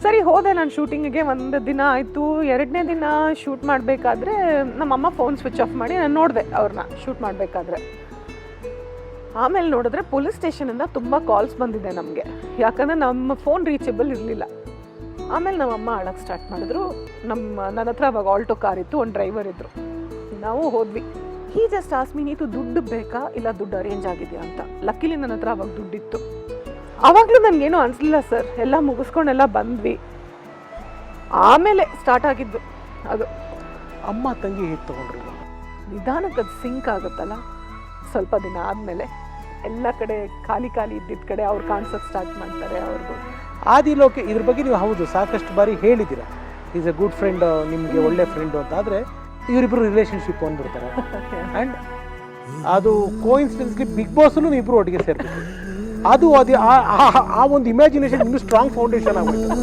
ಸರಿ ಹೋದೆ ನಾನು ಶೂಟಿಂಗಿಗೆ. ಒಂದು ದಿನ ಆಯಿತು. 2ನೇ ದಿನ ಶೂಟ್ ಮಾಡಬೇಕಾದ್ರೆ ನಮ್ಮಮ್ಮ ಫೋನ್ ಸ್ವಿಚ್ ಆಫ್ ಮಾಡಿ ನಾನು ನೋಡಿದೆ ಅವ್ರನ್ನ ಶೂಟ್ ಮಾಡಬೇಕಾದ್ರೆ. ಆಮೇಲೆ ನೋಡಿದ್ರೆ ಪೊಲೀಸ್ ಸ್ಟೇಷನಿಂದ ತುಂಬ ಕಾಲ್ಸ್ ಬಂದಿದೆ ನಮಗೆ, ಯಾಕಂದರೆ ನಮ್ಮ ಫೋನ್ ರೀಚಬಲ್ ಇರಲಿಲ್ಲ. ಆಮೇಲೆ ನಮ್ಮಮ್ಮ ಅಳಕ್ಕೆ ಸ್ಟಾರ್ಟ್ ಮಾಡಿದ್ರು. ನನ್ನ ಹತ್ರ ಅವಾಗ ಆಲ್ಟೋ ಕಾರ್ ಇತ್ತು, ಒಂದು ಡ್ರೈವರ್ ಇದ್ದರು. ನಾವು ಹೋದ್ವಿ. ಹೀ ಜಸ್ಟ್ ಆಸ್ಮಿ, ನೀತು ದುಡ್ಡು ಬೇಕಾ ಇಲ್ಲ ದುಡ್ಡು ಅರೇಂಜ್ ಆಗಿದೆಯಾ ಅಂತ. ಲಕ್ಕಿಲಿ ನನ್ನ ಹತ್ರ ಅವಾಗ ದುಡ್ಡಿತ್ತು. ಆವಾಗಲೂ ನನಗೇನು ಅನಿಸ್ಲಿಲ್ಲ ಸರ್. ಎಲ್ಲ ಮುಗಿಸ್ಕೊಂಡೆಲ್ಲ ಬಂದ್ವಿ. ಆಮೇಲೆ ಸ್ಟಾರ್ಟ್ ಆಗಿದ್ದು ಅದು. ಅಮ್ಮ ತಂಗಿ ಹೇಗೆ ತೊಗೊಂಡ್ರು? ನಿಧಾನಕ್ಕೆ ಅದು ಸಿಂಕ್ ಆಗುತ್ತಲ್ಲ. ಸ್ವಲ್ಪ ದಿನ ಆದಮೇಲೆ ಎಲ್ಲ ಕಡೆ ಖಾಲಿ ಖಾಲಿ ಇದ್ದಿದ್ದ ಕಡೆ ಅವ್ರು ಕಾಣಿಸೋಕ್ಕೆ ಸ್ಟಾರ್ಟ್ ಮಾಡ್ತಾರೆ. ಅವ್ರದ್ದು ಆದಿಲೋಕೆ ಇದ್ರ ಬಗ್ಗೆ ನೀವು ಹೌದು ಸಾಕಷ್ಟು ಬಾರಿ ಹೇಳಿದ್ದೀರಾ, ಈಸ್ ಎ ಗುಡ್ ಫ್ರೆಂಡ್, ನಿಮಗೆ ಒಳ್ಳೆ ಫ್ರೆಂಡು ಅಂತ. ಆದರೆ ಇವರಿಬ್ಬರು ರಿಲೇಷನ್ಶಿಪ್ ಅಂದ್ಬಿಡ್ತಾರೆ. ಆ್ಯಂಡ್ ಅದು ಕೋಇನ್ಸಿಡೆನ್ಸ್ಲಿ ಬಿಗ್ ಬಾಸಲ್ಲೂ ಇಬ್ಬರು ಒಟ್ಟಿಗೆ ಸೇರ್ಬೇಕು. ಅದು ಆ ಒಂದು ಇಮ್ಯಾಜಿನೇಷನ್ ಇನ್ನೂ ಸ್ಟ್ರಾಂಗ್ ಫೌಂಡೇಶನ್ ಆಗುತ್ತೆ.